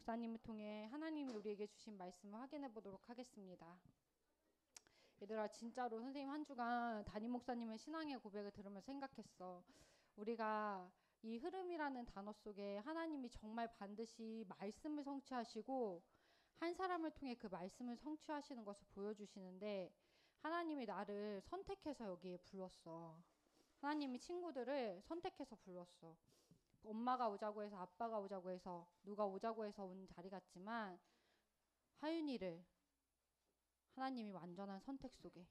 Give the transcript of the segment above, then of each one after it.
목사님을 통해 하나님이 우리에게 주신 말씀을 확인해 보도록 하겠습니다. 얘들아, 진짜로 선생님 한 주간 담임 목사님의 신앙의 고백을 들으면서 생각했어. 우리가 이 흐름이라는 단어 속에 하나님이 정말 반드시 말씀을 성취하시고 한 사람을 통해 그 말씀을 성취하시는 것을 보여주시는데, 하나님이 나를 선택해서 여기에 불렀어. 하나님이 친구들을 선택해서 불렀어. 엄마가 오자고 해서, 아빠가 오자고 해서, 누가 오자고 해서 온 자리 같지만 하윤이를 하나님이 완전한 선택 속에,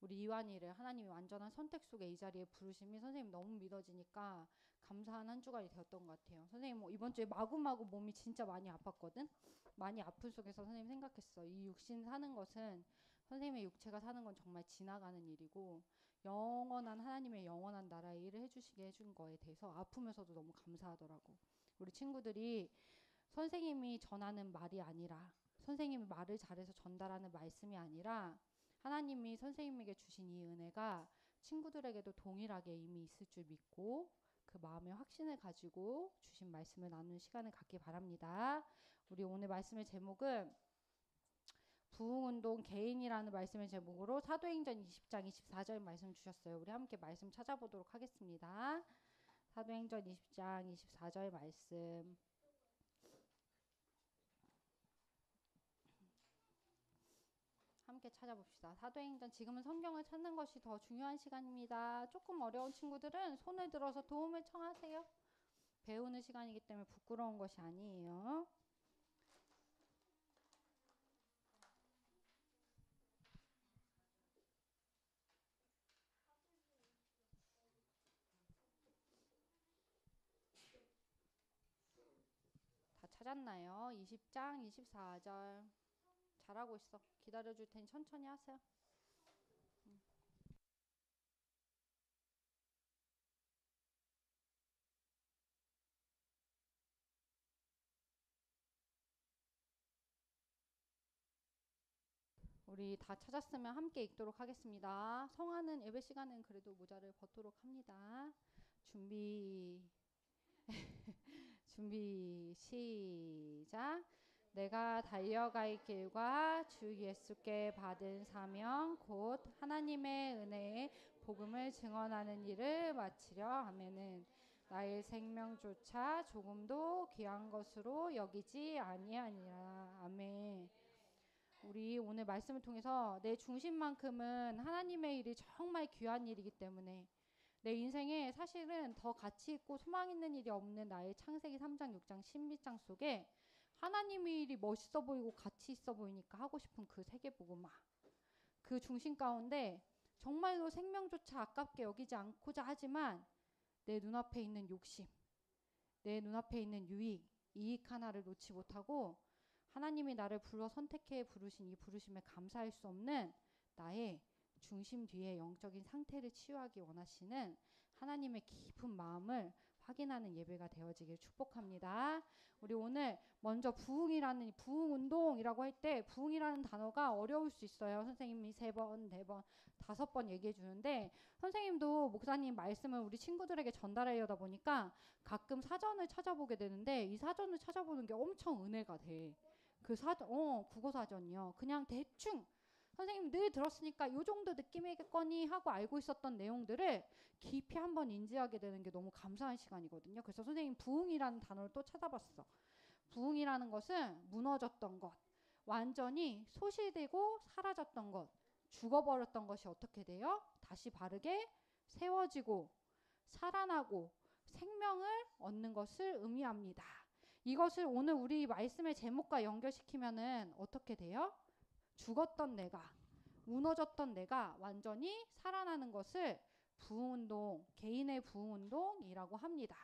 우리 이완이를 하나님이 완전한 선택 속에 이 자리에 부르심이 선생님 너무 믿어지니까 감사한 한 주간이 되었던 것 같아요. 선생님 뭐 이번 주에 마구마구 몸이 진짜 많이 아팠거든. 많이 아픈 속에서 선생님 생각했어. 이 육신 사는 것은, 선생님의 육체가 사는 건 정말 지나가는 일이고 영원한 하나님의 영원한 나라의 일을 해주시게 해준 거에 대해서 아프면서도 너무 감사하더라고. 우리 친구들이 선생님이 전하는 말이 아니라, 선생님이 말을 잘해서 전달하는 말씀이 아니라 하나님이 선생님에게 주신 이 은혜가 친구들에게도 동일하게 이미 있을 줄 믿고 그 마음의 확신을 가지고 주신 말씀을 나누는 시간을 갖기 바랍니다. 우리 오늘 말씀의 제목은 부흥운동 개인이라는 말씀의 제목으로 사도행전 20장 24절 말씀 주셨어요. 우리 함께 말씀 찾아보도록 하겠습니다. 사도행전 20장 24절 말씀. 함께 찾아봅시다. 사도행전, 지금은 성경을 찾는 것이 더 중요한 시간입니다. 조금 어려운 친구들은 손을 들어서 도움을 청하세요. 배우는 시간이기 때문에 부끄러운 것이 아니에요. 다 찾았나요? 20장 24절. 잘하고 있어. 기다려줄 테니 천천히 하세요. 우리 다 찾았으면 함께 읽도록 하겠습니다. 성화는 예배 시간은 그래도 모자를 벗도록 합니다. 준비 준비 시작. 내가 달려갈 길과 주 예수께 받은 사명 곧 하나님의 은혜의 복음을 증언하는 일을 마치려 하면은 나의 생명조차 조금도 귀한 것으로 여기지 아니하니라. 아멘. 우리 오늘 말씀을 통해서 내 중심만큼은 하나님의 일이 정말 귀한 일이기 때문에 내 인생에 사실은 더 가치 있고 소망 있는 일이 없는 나의 창세기 3장, 6장, 12장 속에 하나님의 일이 멋있어 보이고 가치 있어 보이니까 하고 싶은 그 세계복음화, 그 중심 가운데 정말로 생명조차 아깝게 여기지 않고자 하지만 내 눈앞에 있는 욕심, 내 눈앞에 있는 유익, 이익 하나를 놓지 못하고 하나님이 나를 불러 선택해 부르신 이 부르심에 감사할 수 없는 나의 중심 뒤에 영적인 상태를 치유하기 원하시는 하나님의 깊은 마음을 확인하는 예배가 되어지길 축복합니다. 우리 오늘 먼저 부흥이라는, 부흥운동이라고 할 때 부흥이라는 단어가 어려울 수 있어요. 선생님이 3번, 4번, 5번 얘기해 주는데 선생님도 목사님 말씀을 우리 친구들에게 전달하려다 보니까 가끔 사전을 찾아보게 되는데 이 사전을 찾아보는 게 엄청 은혜가 돼. 그 국어 사전이요. 그냥 대충 선생님 늘 들었으니까 요 정도 느낌이겠거니 하고 알고 있었던 내용들을 깊이 한번 인지하게 되는 게 너무 감사한 시간이거든요. 그래서 선생님 부흥이라는 단어를 또 찾아봤어. 부흥이라는 것은 무너졌던 것, 완전히 소실되고 사라졌던 것, 죽어버렸던 것이 어떻게 돼요? 다시 바르게 세워지고 살아나고 생명을 얻는 것을 의미합니다. 이것을 오늘 우리 말씀의 제목과 연결시키면은 어떻게 돼요? 죽었던 내가, 무너졌던 내가 완전히 살아나는 것을 부흥운동, 개인의 부흥운동이라고 합니다.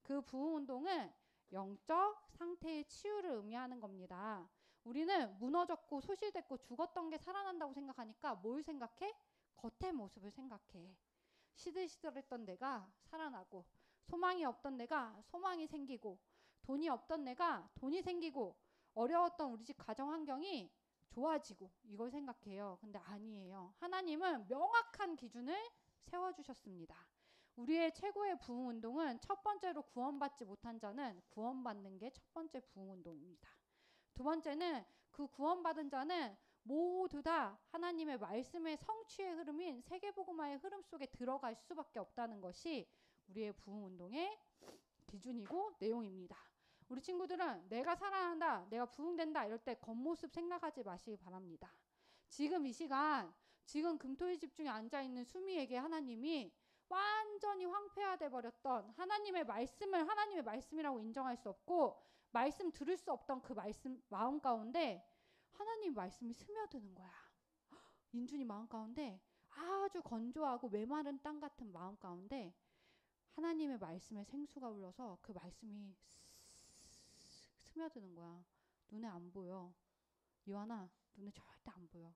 그 부흥운동은 영적 상태의 치유를 의미하는 겁니다. 우리는 무너졌고 소실됐고 죽었던 게 살아난다고 생각하니까 뭘 생각해? 겉의 모습을 생각해. 시들시들했던 내가 살아나고, 소망이 없던 내가 소망이 생기고, 돈이 없던 내가 돈이 생기고, 어려웠던 우리 집 가정 환경이 좋아지고, 이걸 생각해요. 근데 아니에요. 하나님은 명확한 기준을 세워주셨습니다. 우리의 최고의 부흥 운동은 첫 번째로 구원받지 못한 자는 구원받는 게 첫 번째 부흥 운동입니다. 두 번째는 그 구원받은 자는 모두 다 하나님의 말씀의 성취의 흐름인 세계복음화의 흐름 속에 들어갈 수밖에 없다는 것이 우리의 부흥 운동의 기준이고 내용입니다. 우리 친구들은 내가 살아난다, 내가 부흥된다 이럴 때 겉모습 생각하지 마시기 바랍니다. 지금 이 시간, 지금 금토일 집중에 앉아있는 수미에게 하나님이 완전히 황폐화돼 버렸던 하나님의 말씀을 하나님의 말씀이라고 인정할 수 없고 말씀 들을 수 없던 그 말씀 마음 가운데 하나님 말씀이 스며드는 거야. 인준이 마음 가운데 아주 건조하고 메마른 땅 같은 마음 가운데 하나님의 말씀에 생수가 흘러서 그 말씀이 스며드는 거야. 눈에 안 보여. 요한아, 눈에 절대 안 보여.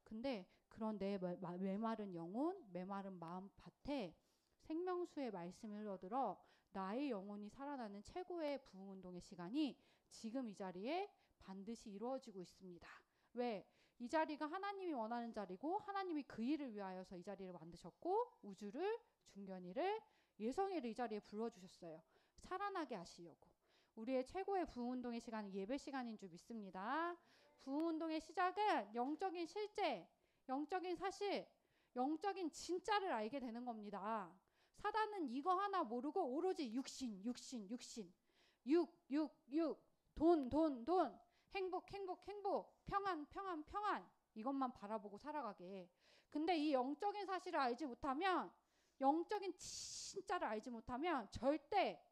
근데 그런 내 메마른 영혼, 메마른 마음 밭에 생명수의 말씀이 흘러들어 나의 영혼이 살아나는 최고의 부흥운동의 시간이 지금 이 자리에 반드시 이루어지고 있습니다. 왜? 이 자리가 하나님이 원하는 자리고 하나님이 그 일을 위하여서 이 자리를 만드셨고 우주를, 중견이를, 예성이를 이 자리에 불러주셨어요. 살아나게 하시려고. 우리의 최고의 부흥운동의 시간은 예배 시간인 줄 믿습니다. 부흥운동의 시작은 영적인 실제, 영적인 사실, 영적인 진짜를 알게 되는 겁니다. 사단은 이거 하나 모르고 오로지 육신, 돈, 행복, 평안 이것만 바라보고 살아가게. 근데 이 영적인 사실을 알지 못하면, 영적인 진짜를 알지 못하면 절대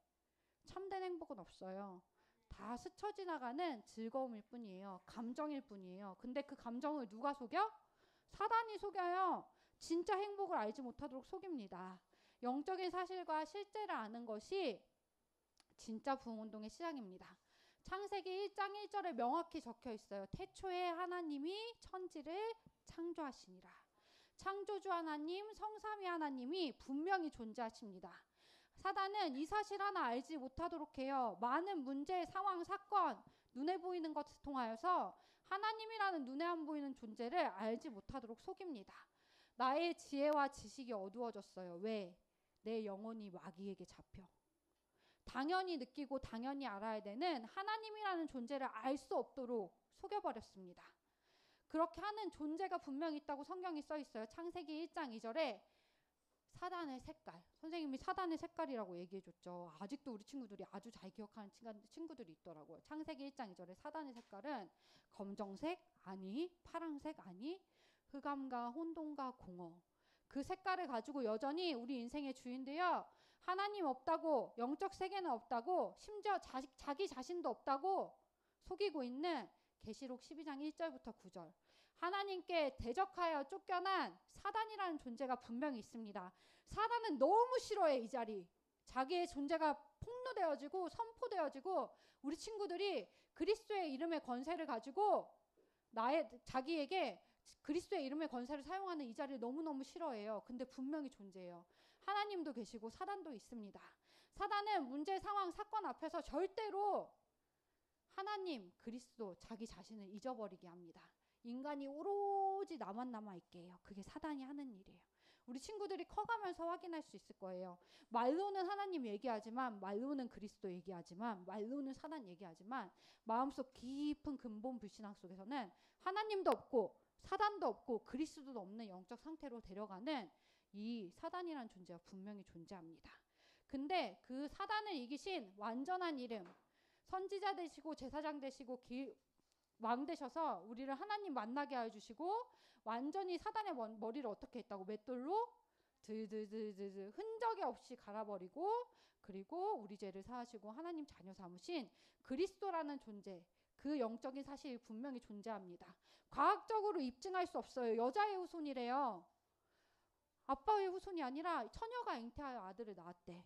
참된 행복은 없어요. 다 스쳐 지나가는 즐거움일 뿐이에요. 감정일 뿐이에요. 근데 그 감정을 누가 속여? 사단이 속여요. 진짜 행복을 알지 못하도록 속입니다. 영적인 사실과 실제를 아는 것이 진짜 부흥운동의 시작입니다. 창세기 1장 1절에 명확히 적혀 있어요. 태초에 하나님이 천지를 창조하시니라. 창조주 하나님, 성삼위 하나님이 분명히 존재하십니다. 사단은 이 사실 하나 알지 못하도록 해요. 많은 문제, 상황, 사건, 눈에 보이는 것을 통하여서 하나님이라는 눈에 안 보이는 존재를 알지 못하도록 속입니다. 나의 지혜와 지식이 어두워졌어요. 왜? 내 영혼이 마귀에게 잡혀. 당연히 느끼고 당연히 알아야 되는 하나님이라는 존재를 알 수 없도록 속여버렸습니다. 그렇게 하는 존재가 분명히 있다고 성경이 써 있어요. 창세기 1장 2절에 사단의 색깔. 선생님이 사단의 색깔이라고 얘기해 줬죠. 아직도 우리 친구들이 아주 잘 기억하는 친구들이 있더라고요. 창세기 1장 2절에 사단의 색깔은 검정색 아니, 파랑색 아니, 흑암과 혼돈과 공허. 그 색깔을 가지고 여전히 우리 인생의 주인데요. 하나님 없다고, 영적 세계는 없다고, 심지어 자기 자신도 없다고 속이고 있는 계시록 12장 1절부터 9절. 하나님께 대적하여 쫓겨난 사단이라는 존재가 분명히 있습니다. 사단은 너무 싫어해 이 자리. 자기의 존재가 폭로되어지고 선포되어지고 우리 친구들이 그리스도의 이름의 권세를 가지고 자기에게 그리스도의 이름의 권세를 사용하는 이 자리를 너무너무 싫어해요. 근데 분명히 존재해요. 하나님도 계시고 사단도 있습니다. 사단은 문제, 상황, 사건 앞에서 절대로 하나님, 그리스도, 자기 자신을 잊어버리게 합니다. 인간이 오로지 나만 남아있게 해요. 그게 사단이 하는 일이에요. 우리 친구들이 커가면서 확인할 수 있을 거예요. 말로는 하나님 얘기하지만, 말로는 그리스도 얘기하지만, 말로는 사단 얘기하지만 마음속 깊은 근본 불신앙 속에서는 하나님도 없고 사단도 없고 그리스도도 없는 영적 상태로 데려가는 이 사단이라는 존재가 분명히 존재합니다. 근데 그 사단을 이기신 완전한 이름, 선지자 되시고 제사장 되시고 왕 되셔서 우리를 하나님 만나게 해주시고 완전히 사단의 머리를 어떻게 했다고? 맷돌로 드드드드드 흔적이 없이 갈아버리고 그리고 우리 죄를 사하시고 하나님 자녀 삼으신 그리스도라는 존재, 그 영적인 사실이 분명히 존재합니다. 과학적으로 입증할 수 없어요. 여자의 후손이래요. 아빠의 후손이 아니라 처녀가 잉태하여 아들을 낳았대.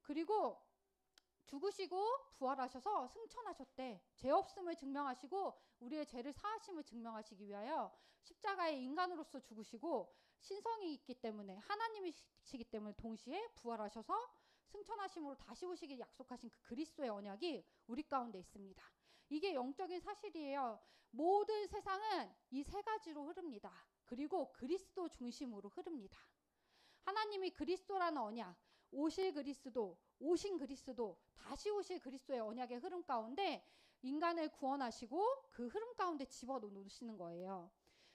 그리고 죽으시고 부활하셔서 승천하셨대. 죄 없음을 증명하시고 우리의 죄를 사하심을 증명하시기 위하여 십자가에 인간으로서 죽으시고 신성이 있기 때문에 하나님이시기 때문에 동시에 부활하셔서 승천하심으로 다시 오시길 약속하신 그 그리스도의 언약이 우리 가운데 있습니다. 이게 영적인 사실이에요. 모든 세상은 이 세 가지로 흐릅니다. 그리고 그리스도 중심으로 흐릅니다. 하나님이 그리스도라는 언약, 오실 그리스도, 오신 그리스도, 다시 오실 그리스도의 언약의 흐름 가운데 인간을 구원하시고 그 흐름 가운데 집어넣으시는 거예요.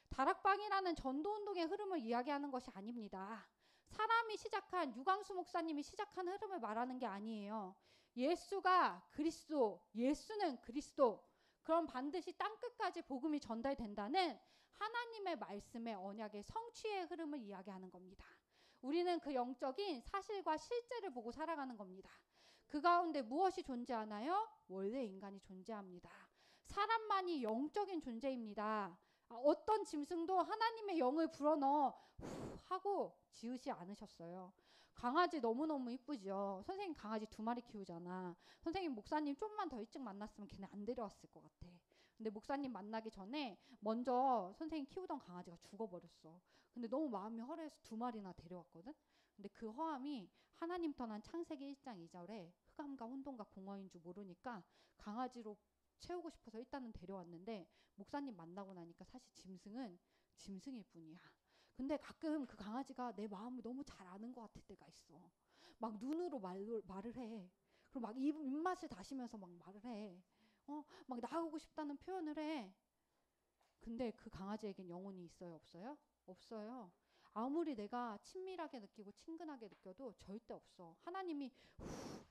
다락방이라는 전도운동의 흐름을 이야기하는 것이 아닙니다. 사람이 시작한, 유광수 목사님이 시작한 흐름을 말하는 게 아니에요. 예수가 그리스도, 예수는 그리스도, 그럼 반드시 땅끝까지 복음이 전달된다는 하나님의 말씀의 언약의 성취의 흐름을 이야기하는 겁니다. 우리는 그 영적인 사실과 실제를 보고 살아가는 겁니다. 그 가운데 무엇이 존재하나요? 원래 인간이 존재합니다. 사람만이 영적인 존재입니다. 어떤 짐승도 하나님의 영을 불어넣어 하고 지으시 않으셨어요. 강아지 너무너무 이쁘죠. 선생님 강아지 2마리 키우잖아. 선생님 목사님 좀만 더 일찍 만났으면 걔네 안 데려왔을 것 같아. 근데 목사님 만나기 전에 먼저 선생님 키우던 강아지가 죽어버렸어. 근데 너무 마음이 허해서 2마리나 데려왔거든. 근데 그 허함이 하나님 떠난 창세기 1장 2절에 흑암과 혼돈과 공허인 줄 모르니까 강아지로 채우고 싶어서 일단은 데려왔는데, 목사님 만나고 나니까 사실 짐승은 짐승일 뿐이야. 근데 가끔 그 강아지가 내 마음을 너무 잘 아는 것 같을 때가 있어. 막 눈으로 말을 해. 그리고 막 입맛을 다시면서 막 말을 해. 막 나가고 싶다는 표현을 해. 근데 그 강아지에겐 영혼이 있어요, 없어요? 없어요. 아무리 내가 친밀하게 느끼고 친근하게 느껴도 절대 없어. 하나님이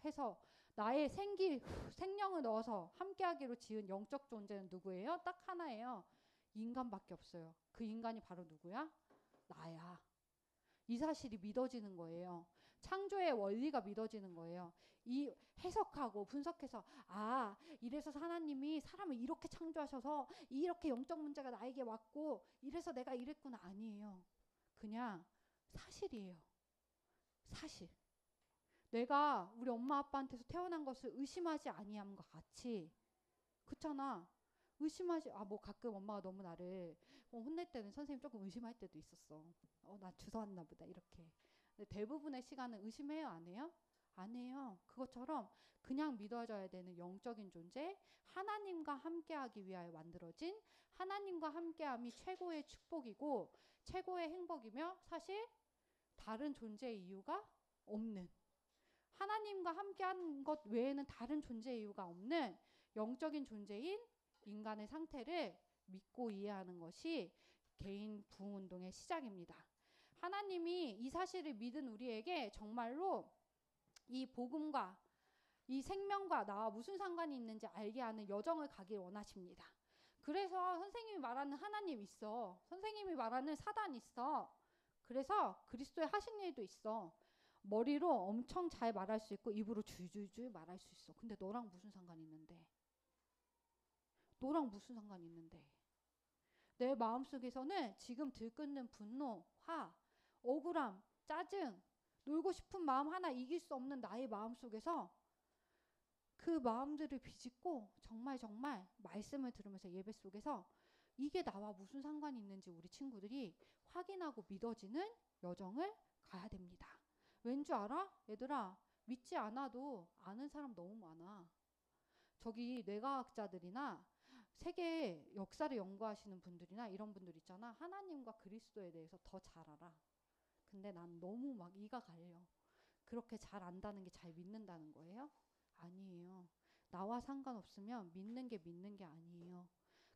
해서 나의 생명을 넣어서 함께하기로 지은 영적 존재는 누구예요? 딱 하나예요. 인간밖에 없어요. 그 인간이 바로 누구야? 나야. 이 사실이 믿어지는 거예요. 창조의 원리가 믿어지는 거예요. 이 해석하고 분석해서, 이래서 하나님이 사람을 이렇게 창조하셔서 이렇게 영적 문제가 나에게 왔고 이래서 내가 이랬구나. 아니에요. 그냥 사실이에요. 사실. 내가 우리 엄마 아빠한테서 태어난 것을 의심하지 아니함과 같이, 그렇잖아. 의심하지, 뭐 가끔 엄마가 너무 나를 혼낼 때는 선생님 조금 의심할 때도 있었어. 나 주워 왔나 보다 이렇게. 근데 대부분의 시간은 의심해요, 안 해요? 안 해요. 그것처럼 그냥 믿어져야 되는 영적인 존재, 하나님과 함께하기 위하여 만들어진, 하나님과 함께함이 최고의 축복이고 최고의 행복이며 사실 다른 존재의 이유가 없는, 하나님과 함께하는 것 외에는 다른 존재의 이유가 없는 영적인 존재인 인간의 상태를 믿고 이해하는 것이 개인 부흥운동의 시작입니다. 하나님이 이 사실을 믿은 우리에게 정말로 이 복음과 이 생명과 나와 무슨 상관이 있는지 알게 하는 여정을 가길 원하십니다. 그래서 선생님이 말하는 하나님 있어. 선생님이 말하는 사단 있어. 그래서 그리스도의 하신 일도 있어. 머리로 엄청 잘 말할 수 있고 입으로 줄줄줄 말할 수 있어. 근데 너랑 무슨 상관이 있는데? 너랑 무슨 상관이 있는데? 내 마음속에서는 지금 들끓는 분노, 화, 억울함, 짜증, 놀고 싶은 마음 하나 이길 수 없는 나의 마음속에서 그 마음들을 비집고 정말 말씀을 들으면서 예배 속에서 이게 나와 무슨 상관이 있는지 우리 친구들이 확인하고 믿어지는 여정을 가야 됩니다. 왠 줄 알아? 얘들아, 믿지 않아도 아는 사람 너무 많아. 저기 뇌과학자들이나 세계 역사를 연구하시는 분들이나 이런 분들 있잖아. 하나님과 그리스도에 대해서 더 잘 알아. 근데 난 너무 막 이가 갈려. 그렇게 잘 안다는 게 잘 믿는다는 거예요? 아니에요. 나와 상관없으면 믿는 게 아니에요.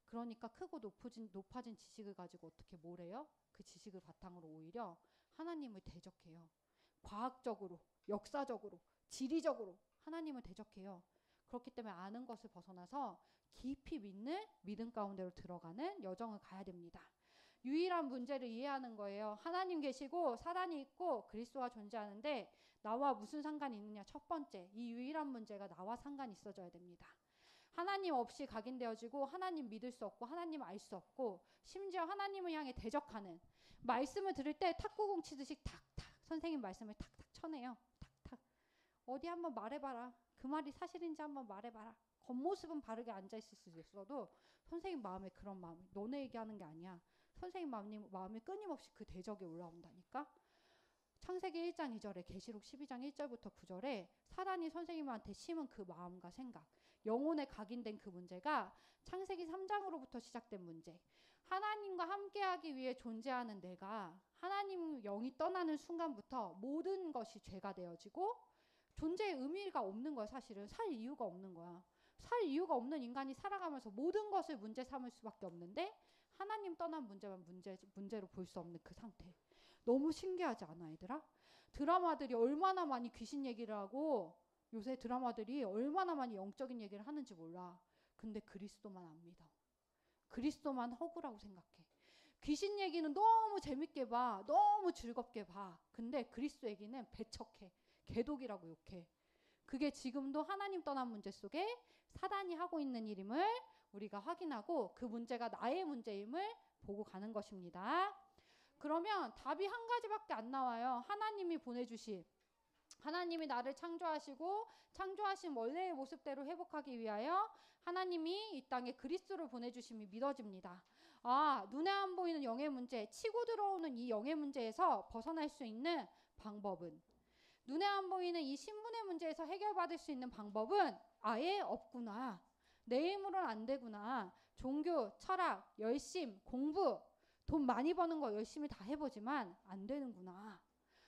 그러니까 크고 높아진 지식을 가지고 어떻게 뭘 해요? 그 지식을 바탕으로 오히려 하나님을 대적해요. 과학적으로, 역사적으로, 지리적으로 하나님을 대적해요. 그렇기 때문에 아는 것을 벗어나서 깊이 믿는 믿음 가운데로 들어가는 여정을 가야 됩니다. 유일한 문제를 이해하는 거예요. 하나님 계시고 사단이 있고 그리스도가 존재하는데 나와 무슨 상관이 있느냐. 첫 번째, 이 유일한 문제가 나와 상관이 있어져야 됩니다. 하나님 없이 각인되어지고 하나님 믿을 수 없고 하나님 알 수 없고 심지어 하나님을 향해 대적하는, 말씀을 들을 때 탁구공 치듯이 탁탁 선생님 말씀을 탁탁 쳐내요. 탁탁. 어디 한번 말해봐라. 그 말이 사실인지 한번 말해봐라. 겉모습은 바르게 앉아있을 수 있어도 선생님 마음에 그런 마음, 너네 얘기하는 게 아니야. 선생님 마음이 끊임없이 그 대적에 올라온다니까. 창세기 1장 2절에 계시록 12장 1절부터 9절에 사단이 선생님한테 심은 그 마음과 생각, 영혼에 각인된 그 문제가 창세기 3장으로부터 시작된 문제. 하나님과 함께하기 위해 존재하는 내가 하나님 영이 떠나는 순간부터 모든 것이 죄가 되어지고 존재의 의미가 없는 거야. 사실은 살 이유가 없는 거야. 살 이유가 없는 인간이 살아가면서 모든 것을 문제 삼을 수밖에 없는데 하나님 떠난 문제만 문제로 볼 수 없는 그 상태. 너무 신기하지 않아, 얘들아? 드라마들이 얼마나 많이 귀신 얘기를 하고 요새 드라마들이 얼마나 많이 영적인 얘기를 하는지 몰라. 근데 그리스도만 안 믿어. 그리스도만 허구라고 생각해. 귀신 얘기는 너무 재밌게 봐. 너무 즐겁게 봐. 근데 그리스도 얘기는 배척해. 개독이라고 욕해. 그게 지금도 하나님 떠난 문제 속에 사단이 하고 있는 일임을 우리가 확인하고 그 문제가 나의 문제임을 보고 가는 것입니다. 그러면 답이 한 가지밖에 안 나와요. 하나님이 나를 창조하시고 창조하신 원래의 모습대로 회복하기 위하여 하나님이 이 땅에 그리스도를 보내주심이 믿어집니다. 아, 눈에 안 보이는 영의 문제, 치고 들어오는 이 영의 문제에서 벗어날 수 있는 방법은, 눈에 안 보이는 이 신분의 문제에서 해결받을 수 있는 방법은 아예 없구나. 내 힘으로는 안 되구나. 종교, 철학, 열심, 공부, 돈 많이 버는 거 열심히 다 해보지만 안 되는구나.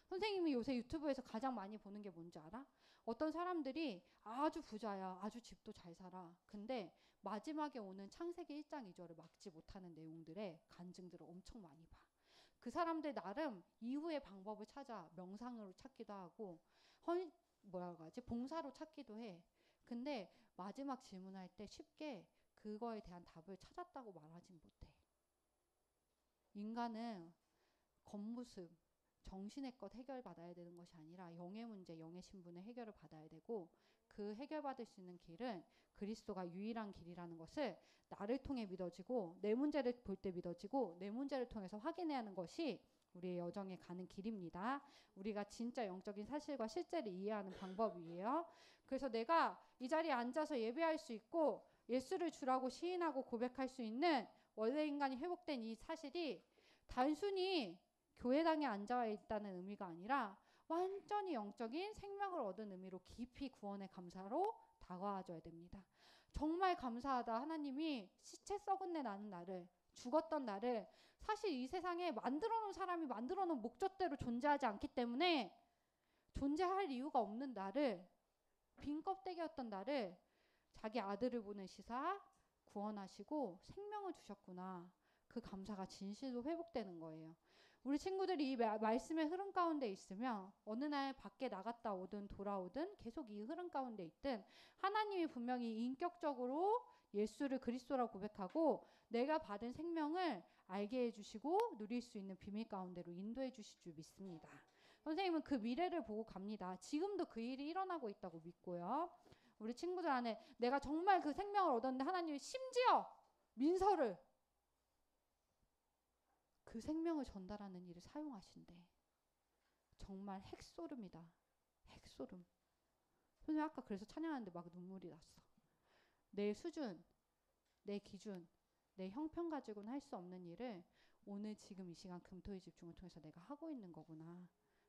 선생님이 요새 유튜브에서 가장 많이 보는 게 뭔지 알아? 어떤 사람들이 아주 부자야. 아주 집도 잘 살아. 근데 마지막에 오는 창세기 1장 2절을 막지 못하는 내용들의 간증들을 엄청 많이 봐. 그 사람들 나름 이후의 방법을 찾아 명상으로 찾기도 하고 봉사로 찾기도 해. 근데 마지막 질문할 때 쉽게 그거에 대한 답을 찾았다고 말하진 못해. 인간은 겉모습, 정신의 것 해결받아야 되는 것이 아니라 영의 문제, 영의 신분의 해결을 받아야 되고, 그 해결받을 수 있는 길은 그리스도가 유일한 길이라는 것을 나를 통해 믿어지고, 내 문제를 볼 때 믿어지고, 내 문제를 통해서 확인해야 하는 것이 우리의 여정에 가는 길입니다. 우리가 진짜 영적인 사실과 실제를 이해하는 방법이에요. 그래서 내가 이 자리에 앉아서 예배할 수 있고 예수를 주라고 시인하고 고백할 수 있는 원래 인간이 회복된 이 사실이 단순히 교회당에 앉아 있다는 의미가 아니라 완전히 영적인 생명을 얻은 의미로 깊이 구원의 감사로 다가와줘야 됩니다. 정말 감사하다. 하나님이 시체 썩은 내 나는 나를, 죽었던 나를, 사실 이 세상에 만들어 놓은 사람이 만들어 놓은 목적대로 존재하지 않기 때문에 존재할 이유가 없는 나를, 빈 껍데기였던 나를 자기 아들을 보내시사 구원하시고 생명을 주셨구나. 그 감사가 진실로 회복되는 거예요. 우리 친구들이 이 말씀의 흐름 가운데 있으면 어느 날 밖에 나갔다 오든 돌아오든 계속 이 흐름 가운데 있든 하나님이 분명히 인격적으로 예수를 그리스도라고 고백하고 내가 받은 생명을 알게 해주시고 누릴 수 있는 비밀 가운데로 인도해 주실 줄 믿습니다. 선생님은 그 미래를 보고 갑니다. 지금도 그 일이 일어나고 있다고 믿고요. 우리 친구들 안에 내가 정말 그 생명을 얻었는데 하나님이 심지어 민서를, 그 생명을 전달하는 일을 사용하신대. 정말 핵소름이다. 핵소름. 선생님 아까 그래서 찬양하는데 막 눈물이 났어. 내 수준, 내 기준, 내 형편 가지고는 할 수 없는 일을 오늘 지금 이 시간 금토일 집중을 통해서 내가 하고 있는 거구나.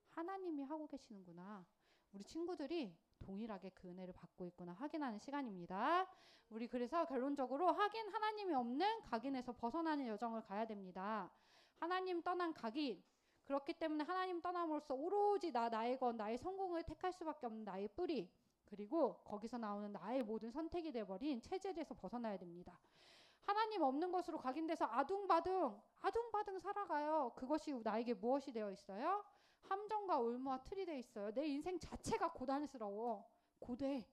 하나님이 하고 계시는구나. 우리 친구들이 동일하게 그 은혜를 받고 있구나 확인하는 시간입니다. 우리 그래서 결론적으로 하나님이 없는 각인에서 벗어나는 여정을 가야 됩니다. 하나님 떠난 각인. 그렇기 때문에 하나님 떠남으로써 오로지 나의 것, 나의 성공을 택할 수밖에 없는 나의 뿌리, 그리고 거기서 나오는 나의 모든 선택이 돼버린 체질에서 벗어나야 됩니다. 하나님 없는 것으로 각인돼서 아둥바둥 살아가요. 그것이 나에게 무엇이 되어 있어요? 함정과 올무와 틀이 되어 있어요. 내 인생 자체가 고단스러워. 고대.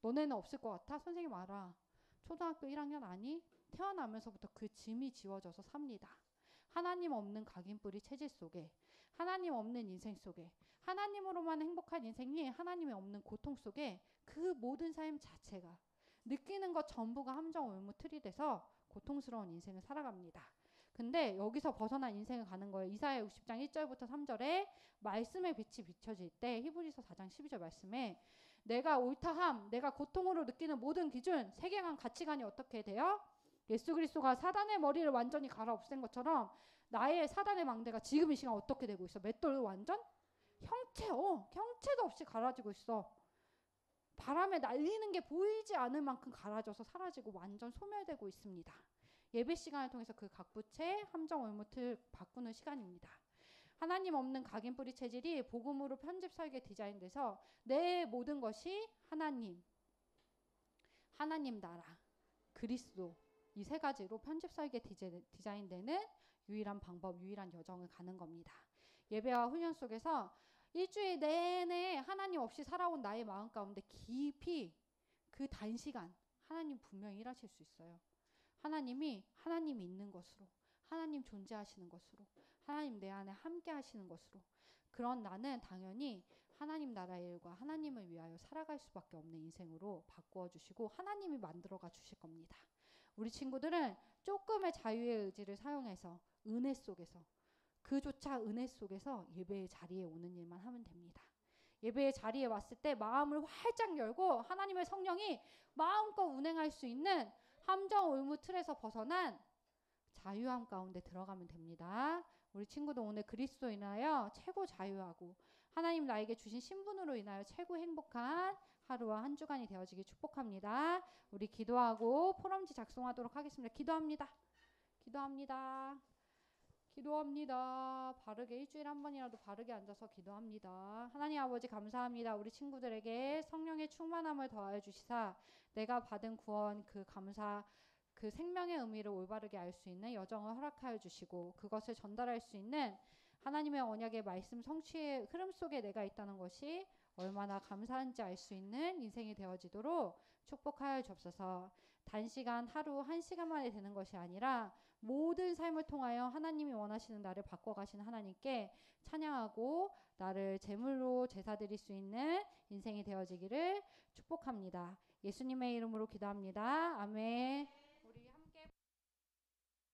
너네는 없을 것 같아? 선생님 알아. 초등학교 1학년 아니? 태어나면서부터 그 짐이 지워져서 삽니다. 하나님 없는 각인뿌리 체질 속에, 하나님 없는 인생 속에, 하나님으로만 행복한 인생이 하나님이 없는 고통 속에 그 모든 삶 자체가 느끼는 것 전부가 함정 올무 틀이 돼서 고통스러운 인생을 살아갑니다. 근데 여기서 벗어난 인생을 가는 거예요. 이사야 60장 1절부터 3절에 말씀의 빛이 비춰질 때 히브리서 4장 12절 말씀에 내가 옳다함, 내가 고통으로 느끼는 모든 기준, 세계관, 가치관이 어떻게 돼요? 예수 그리스도가 사단의 머리를 완전히 갈아 없앤 것처럼 나의 사단의 망대가 지금 이 시간 어떻게 되고 있어? 맷돌 완전? 형체도 없이 갈아지고 있어. 바람에 날리는 게 보이지 않을 만큼 갈아져서 사라지고 완전 소멸되고 있습니다. 예배 시간을 통해서 그 각부채 함정 올무틀 바꾸는 시간입니다. 하나님 없는 각인뿌리 체질이 복음으로 편집 설계 디자인돼서 내 모든 것이 하나님 나라, 그리스도 이 세 가지로 편집 설계 디자인되는 유일한 방법, 유일한 여정을 가는 겁니다. 예배와 훈련 속에서 일주일 내내 하나님 없이 살아온 나의 마음 가운데 깊이 그 단시간 하나님 분명히 일하실 수 있어요. 하나님이 있는 것으로, 하나님 존재하시는 것으로, 하나님 내 안에 함께 하시는 것으로, 그런 나는 당연히 하나님 나라의 일과 하나님을 위하여 살아갈 수밖에 없는 인생으로 바꾸어 주시고 하나님이 만들어가 주실 겁니다. 우리 친구들은 조금의 자유의 의지를 사용해서 은혜 속에서, 그조차 은혜 속에서 예배의 자리에 오는 일만 하면 됩니다. 예배의 자리에 왔을 때 마음을 활짝 열고 하나님의 성령이 마음껏 운행할 수 있는 함정 올무 틀에서 벗어난 자유함 가운데 들어가면 됩니다. 우리 친구도 오늘 그리스도로 인하여 최고 자유하고 하나님 나에게 주신 신분으로 인하여 최고 행복한 하루와 한 주간이 되어지길 축복합니다. 우리 기도하고 포럼지 작성하도록 하겠습니다. 기도합니다. 바르게 일주일에 한 번이라도 바르게 앉아서 기도합니다. 하나님 아버지 감사합니다. 우리 친구들에게 성령의 충만함을 더하여 주시사 내가 받은 구원 그 감사 그 생명의 의미를 올바르게 알 수 있는 여정을 허락하여 주시고 그것을 전달할 수 있는 하나님의 언약의 말씀 성취의 흐름 속에 내가 있다는 것이 얼마나 감사한지 알 수 있는 인생이 되어지도록 축복하여 주옵소서. 단시간 하루 한 시간만에 되는 것이 아니라 모든 삶을 통하여 하나님이 원하시는 나를 바꿔가시는 하나님께 찬양하고 나를 제물로 제사드릴 수 있는 인생이 되어지기를 축복합니다. 예수님의 이름으로 기도합니다. 아멘.